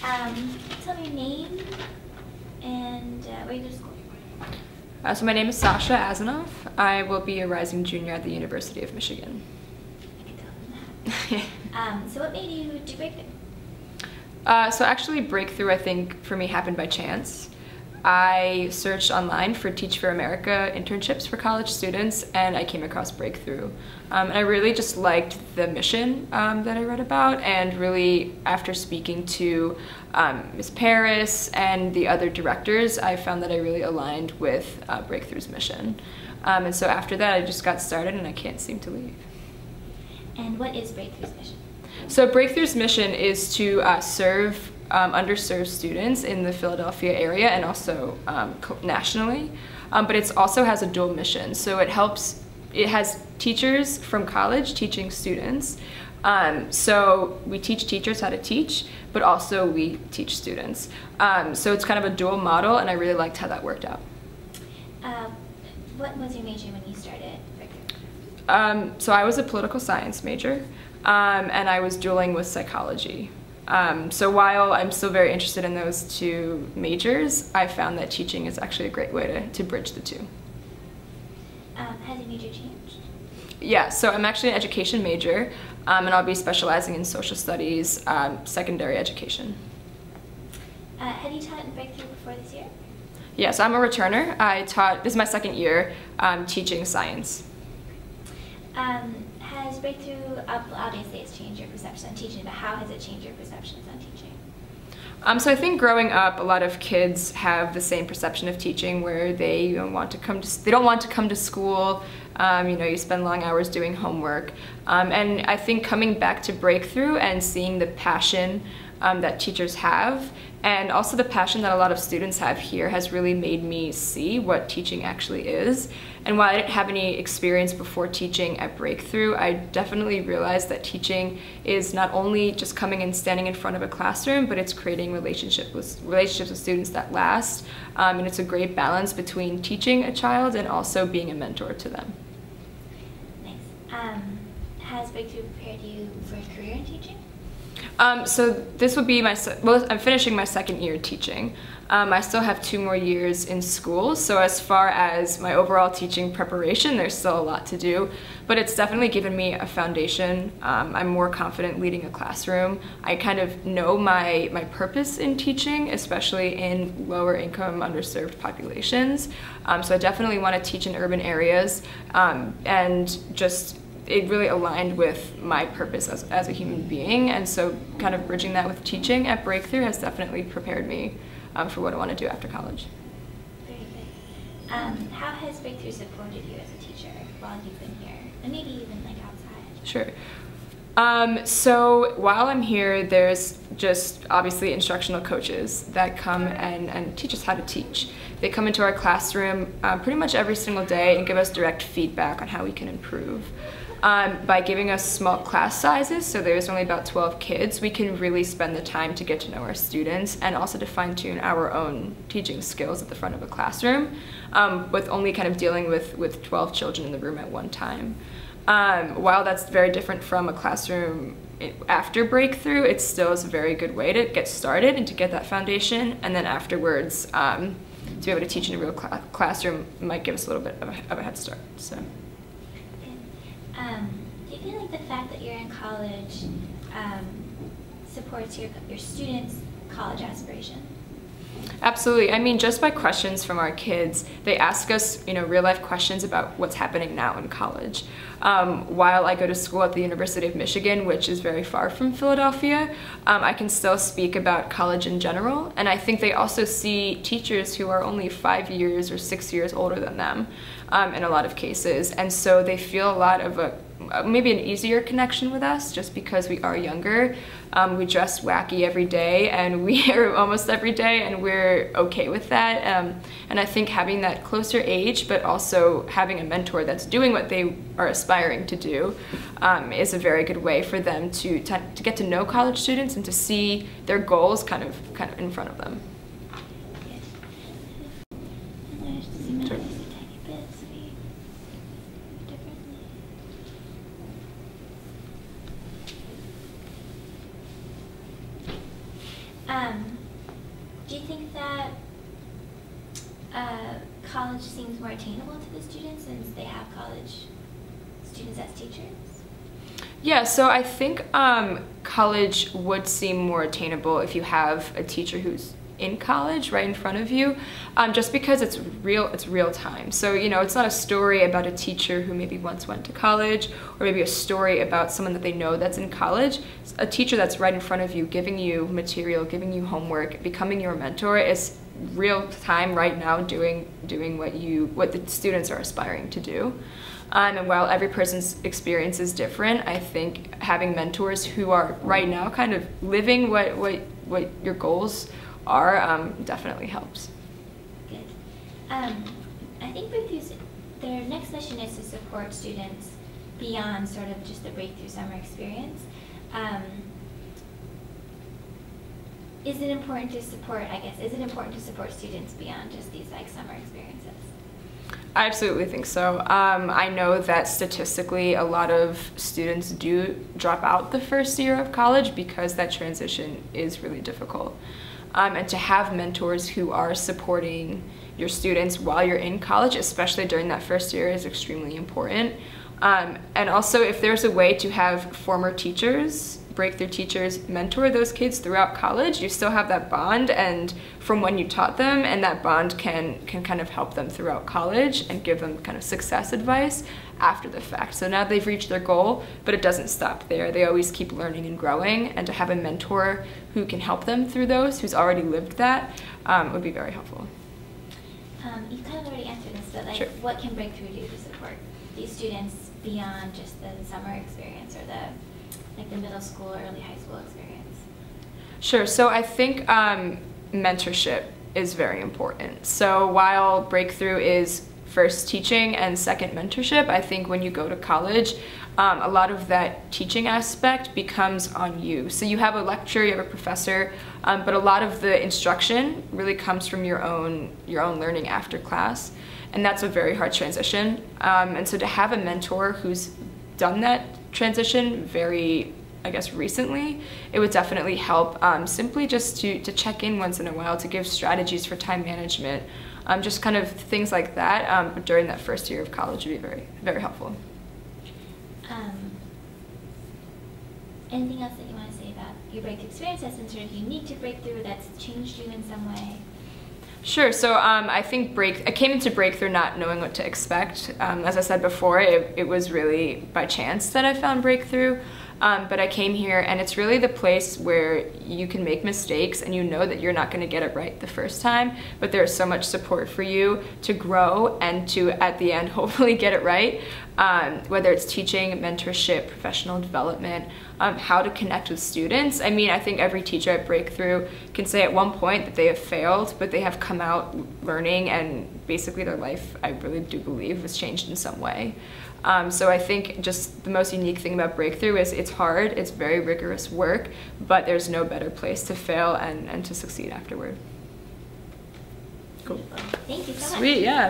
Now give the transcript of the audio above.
Tell me your name and where you go to school. So my name is Sasha Azanoff. I will be a rising junior at the University of Michigan. I can tell them that. So what made you do Breakthrough? So actually Breakthrough, I think, for me happened by chance. I searched online for Teach for America internships for college students, and I came across Breakthrough. And I really just liked the mission that I read about, and really after speaking to Ms. Paris and the other directors, I found that I really aligned with Breakthrough's mission. And so after that, I just got started and I can't seem to leave. And what is Breakthrough's mission? So Breakthrough's mission is to serve underserved students in the Philadelphia area and also nationally, but it also has a dual mission. So it has teachers from college teaching students. So we teach teachers how to teach, but also we teach students. So it's kind of a dual model, and I really liked how that worked out. What was your major when you started Breakthrough? So I was a political science major, and I was dualing with psychology. So while I'm still very interested in those two majors, I found that teaching is actually a great way to bridge the two. Has your major changed? Yeah, so I'm actually an education major, and I'll be specializing in social studies, secondary education. Have you taught in Breakthrough before this year? Yeah, so I'm a returner. This is my second year teaching science. Has Breakthrough, obviously it's changed your perception on teaching, but how has it changed your perceptions on teaching? So I think growing up, a lot of kids have the same perception of teaching, where they don't want to come to school. You spend long hours doing homework, and I think coming back to Breakthrough and seeing the passion that teachers have, and also the passion that a lot of students have here, has really made me see what teaching actually is. And while I didn't have any experience before teaching at Breakthrough, I definitely realized that teaching is not only just coming and standing in front of a classroom, but it's creating relationships with students that last. And it's a great balance between teaching a child and also being a mentor to them. Nice. Has Breakthrough prepared you for a career in teaching? So this would be I'm finishing my second year teaching. I still have 2 more years in school, so as far as my overall teaching preparation, there's still a lot to do, but it's definitely given me a foundation. I'm more confident leading a classroom. I kind of know my purpose in teaching, especially in lower income, underserved populations. So I definitely want to teach in urban areas, and just it really aligned with my purpose as a human being, and so kind of bridging that with teaching at Breakthrough has definitely prepared me for what I want to do after college. Very good. How has Breakthrough supported you as a teacher while you've been here, and maybe even like outside? Sure. So while I'm here, there's just obviously instructional coaches that come and teach us how to teach. They come into our classroom pretty much every single day and give us direct feedback on how we can improve. By giving us small class sizes, so there's only about 12 kids, we can really spend the time to get to know our students and also to fine-tune our own teaching skills at the front of a classroom, with only kind of dealing with 12 children in the room at one time. While that's very different from a classroom after Breakthrough, it still is a very good way to get started and to get that foundation, and then afterwards to be able to teach in a real classroom might give us a little bit of a head start. So. Do you feel like the fact that you're in college supports your students' college aspiration? Absolutely. I mean, just by questions from our kids, they ask us, real-life questions about what's happening now in college. While I go to school at the University of Michigan, which is very far from Philadelphia, I can still speak about college in general, and I think they also see teachers who are only 5 years or 6 years older than them in a lot of cases, and so they feel a lot of maybe an easier connection with us just because we are younger. We dress wacky every day, and we are almost every day, and we're okay with that. And I think having that closer age, but also having a mentor that's doing what they are aspiring to do, is a very good way for them to get to know college students and to see their goals kind of in front of them. Do you think that college seems more attainable to the students since they have college students as teachers? Yeah, so I think college would seem more attainable if you have a teacher who's in college right in front of you, just because it's real time. So, you know, it's not a story about a teacher who maybe once went to college, or maybe a story about someone that they know that's in college. It's a teacher that's right in front of you, giving you material, giving you homework, becoming your mentor is real time right now doing what the students are aspiring to do. And while every person's experience is different, I think having mentors who are right now kind of living what your goals are definitely helps. Good. I think Breakthrough's, their next mission is to support students beyond sort of just the Breakthrough summer experience. Is it important to support, is it important to support students beyond just these like summer experiences? I absolutely think so. I know that statistically a lot of students do drop out the first year of college because that transition is really difficult. And to have mentors who are supporting your students while you're in college, especially during that first year, is extremely important. And also, if there's a way to have former teachers, Breakthrough teachers, mentor those kids throughout college, you still have that bond and from when you taught them, and that bond can kind of help them throughout college and give them kind of success advice after the fact. So now they've reached their goal, but it doesn't stop there. They always keep learning and growing, and to have a mentor who can help them through those, who's already lived that, would be very helpful. You've kind of already answered this, but like, Sure. What can Breakthrough do to support these students beyond just the summer experience or the middle school or early high school experience? Sure, so I think mentorship is very important. So while Breakthrough is first teaching and second mentorship, I think when you go to college, a lot of that teaching aspect becomes on you. So you have a lecturer, you have a professor, but a lot of the instruction really comes from your own learning after class, and that's a very hard transition. And so to have a mentor who's done that transition very, I guess, recently, it would definitely help, simply just to check in once in a while, to give strategies for time management, just kind of things like that during that first year of college would be very, very helpful. Anything else that you want to say about your Breakthrough experience that's been sort of unique to Breakthrough, that's changed you in some way? Sure, so I think I came into Breakthrough not knowing what to expect. As I said before, it was really by chance that I found Breakthrough. But I came here, and it's really the place where you can make mistakes and you know that you're not going to get it right the first time, but there's so much support for you to grow and to, at the end, hopefully get it right. Whether it's teaching, mentorship, professional development, how to connect with students. I mean, I think every teacher at Breakthrough can say at one point that they have failed, but they have come out learning, and basically their life, I really do believe, was changed in some way. So I think just the most unique thing about Breakthrough is it's hard, it's very rigorous work, but there's no better place to fail and to succeed afterward. Cool. Thank you so much. Sweet, yeah.